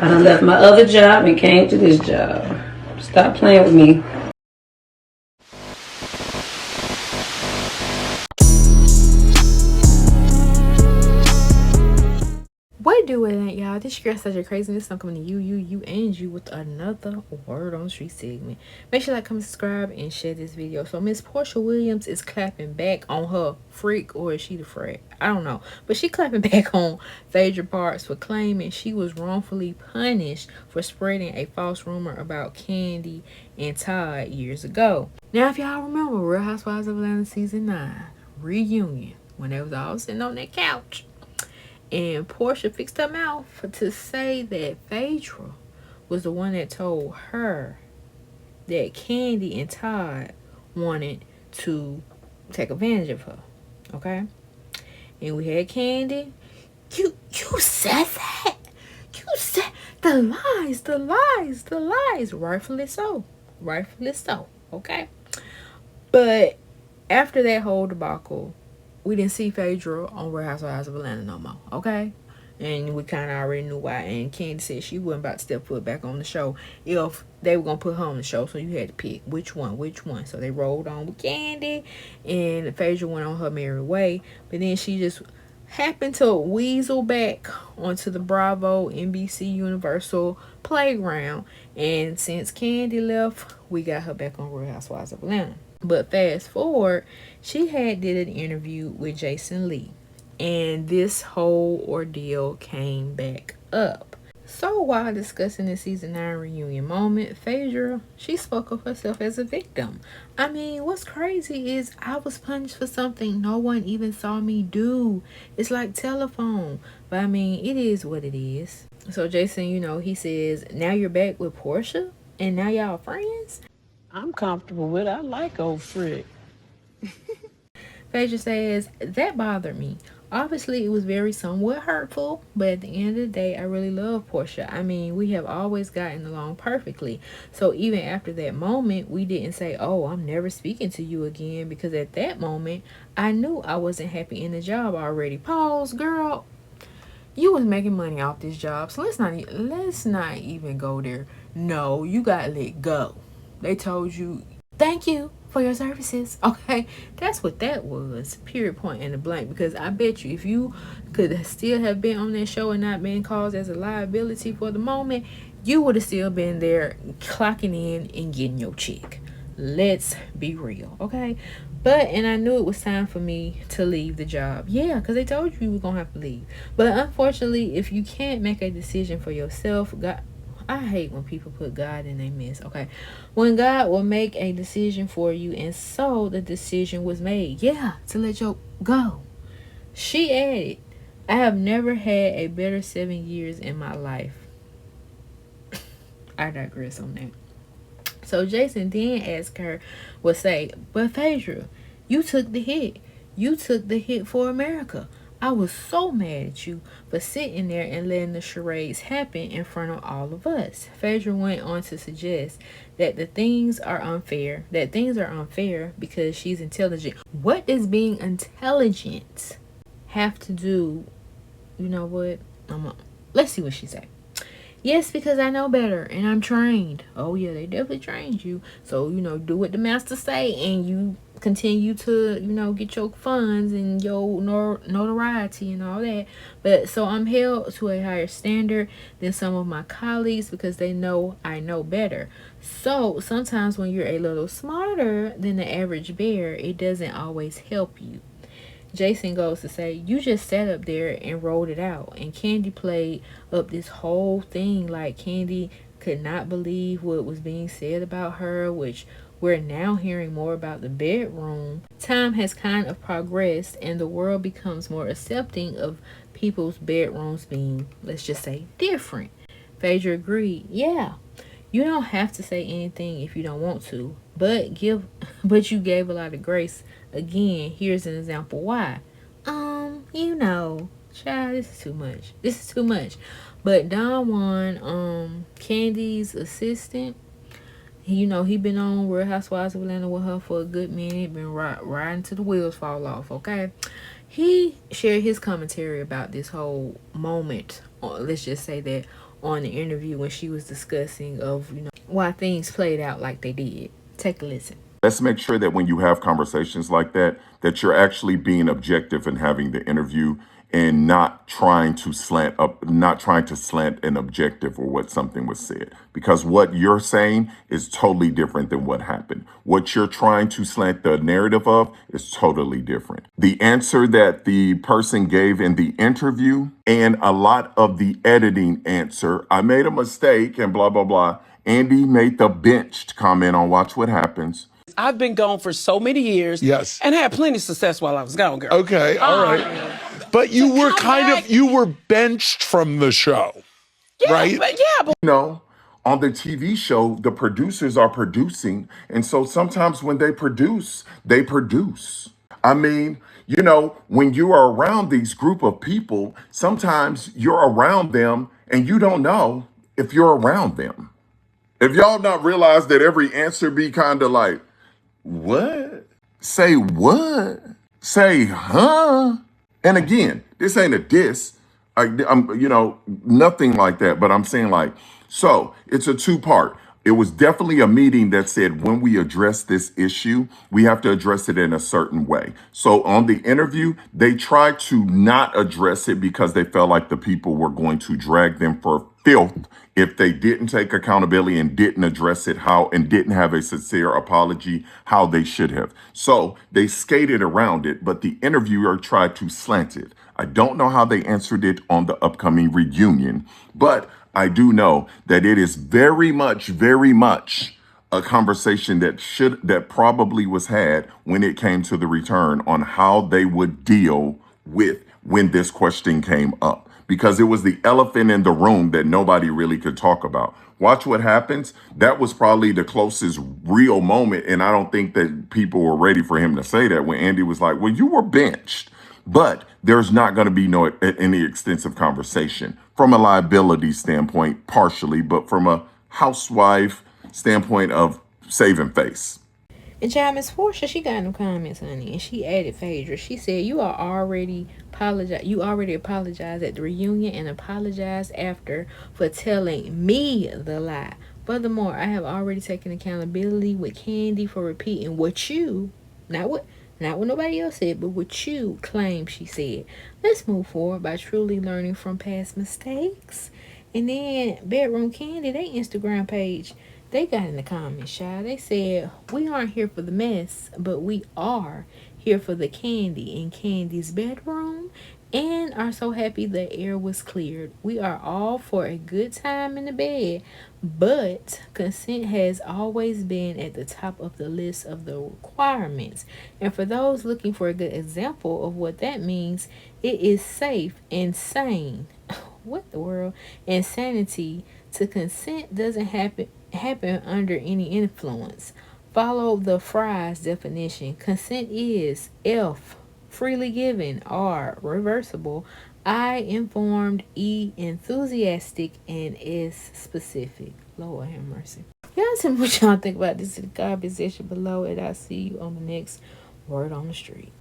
I done left my other job and came to this job. Stop playing with me. What do it ain't, y'all? This your girl such a craziness. I'm coming to you, and you with another word on the street segment. Make sure to like, comment, subscribe, and share this video. So Miss Porsha Williams is clapping back on her freak, or is she the frat? I don't know. But she clapping back on Phaedra Parks for claiming she was wrongfully punished for spreading a false rumor about Kandi and Todd years ago. Now, if y'all remember Real Housewives of Atlanta season 9 reunion, when they was all sitting on that couch, and Porsha fixed her mouth to say that Phaedra was the one that told her that Kandi and Todd wanted to take advantage of her. Okay? And we had Kandi. You said that. You said the lies. Rightfully so. Okay? But after that whole debacle, we didn't see Phaedra on Real Housewives of Atlanta no more, okay? And we kind of already knew why. And Kandi said she wasn't about to step foot back on the show if they were going to put her on the show. So you had to pick which one. So they rolled on with Kandi, and Phaedra went on her merry way. But then she just happened to weasel back onto the Bravo, NBC, Universal playground. And since Kandi left, we got her back on Real Housewives of Atlanta. But fast forward, she did an interview with Jason Lee, and this whole ordeal came back up. So while discussing the season 9 reunion moment, Phaedra, she spoke of herself as a victim. I mean, what's crazy is I was punished for something no one even saw me do. It's like telephone. But I mean, it is what it is. So Jason, he says, now you're back with Porsha, and now y'all friends? I'm comfortable with it. I like old Frick. Phaedra says, that bothered me. Obviously, it was somewhat hurtful, but at the end of the day, I really love Porsha. I mean, we have always gotten along perfectly. So even after that moment, we didn't say, oh, I'm never speaking to you again, because at that moment, I knew I wasn't happy in the job already. Pause, girl. You was making money off this job, so let's not even go there. No, you got let go. They told you, thank you for your services. Okay, that's what that was. Period, point, and a blank. Because I bet you, if you could still have been on that show and not been caused as a liability for the moment, you would have still been there clocking in and getting your check. Let's be real, okay? And I knew it was time for me to leave the job. Yeah, because they told you were going to have to leave. But unfortunately, if you can't make a decision for yourself, I hate when people put God in their mess, okay? When God will make a decision for you, and so the decision was made, to let you go. She added, I have never had a better 7 years in my life. I digress on that. So Jason then asked her, but Phaedra, you took the hit. You took the hit for America. I was so mad at you for sitting there and letting the charades happen in front of all of us. Phaedra went on to suggest that things are unfair because she's intelligent. What does being intelligent have to do? You know what? Let's see what she said. Yes, because I know better and I'm trained. Oh yeah, they definitely trained you. So, do what the master say, and you continue to, get your funds and your notoriety and all that. But so I'm held to a higher standard than some of my colleagues because they know I know better. So sometimes when you're a little smarter than the average bear, it doesn't always help you. Jason goes to say, you just sat up there and rolled it out. And Kandi played up this whole thing like Kandi could not believe what was being said about her, which we're now hearing more about the bedroom. Time has kind of progressed and the world becomes more accepting of people's bedrooms being, let's just say, different. Phaedra agreed. Yeah, you don't have to say anything if you don't want to, but you gave a lot of grace. Again, here's an example why. Child, this is too much. But Don Juan, Kandi's assistant, he been on Real Housewives of Atlanta with her for a good minute, been riding till the wheels fall off, okay? He shared his commentary about this whole moment, let's just say that, on the interview when she was discussing of, why things played out like they did. Take a listen. Let's make sure that when you have conversations like that, that you're actually being objective and having the interview and not trying to slant an objective or what something was said. Because what you're saying is totally different than what happened. What you're trying to slant the narrative of is totally different. The answer that the person gave in the interview and a lot of the editing answer, I made a mistake and blah, blah, blah. Andy made the benched comment on Watch What Happens. I've been gone for so many years. Yes. And had plenty of success while I was gone, girl. Okay, all right. But you were you were benched from the show, right? But on the TV show, the producers are producing. And so sometimes when they produce, they produce. I mean, when you are around these group of people, sometimes you're around them and you don't know if you're around them. If y'all not realize that every answer be kind of like, what? Say what? Say, huh? And again, this ain't a diss. I'm nothing like that. But I'm saying so it's a two-part. It was definitely a meeting that said when we address this issue, we have to address it in a certain way. So on the interview, they tried to not address it because they felt like the people were going to drag them for filth if they didn't take accountability and didn't address it and didn't have a sincere apology how they should have. So they skated around it, but the interviewer tried to slant it. I don't know how they answered it on the upcoming reunion, but I do know that it is very much a conversation that probably was had when it came to the return on how they would deal with when this question came up. Because it was the elephant in the room that nobody really could talk about. Watch What Happens. That was probably the closest real moment. And I don't think that people were ready for him to say that when Andy was like, well, you were benched. But there's not going to be any extensive conversation from a liability standpoint, partially, but from a housewife standpoint of saving face. And child, Miss Porsha, she got in the comments, honey, and she added Phaedra. She said, you already apologized at the reunion and apologized after for telling me the lie. Furthermore, I have already taken accountability with Kandi for repeating what you, not what nobody else said, but what you claim she said. Let's move forward by truly learning from past mistakes. And then Bedroom Kandi, their Instagram page, they got in the comments, child. They said, we aren't here for the mess, but we are here for the candy in Kandi's bedroom and are so happy the air was cleared. We are all for a good time in the bed, but consent has always been at the top of the list of the requirements. And for those looking for a good example of what that means, it is safe and sane. What the world? Insanity to consent doesn't happen under any influence. Follow the Fry's definition. Consent is F, freely given, R, reversible, I, informed, E, enthusiastic, and S, specific. Lord have mercy. Y'all tell me what y'all think about this in the comment section below, and I'll see you on the next Word on the Street.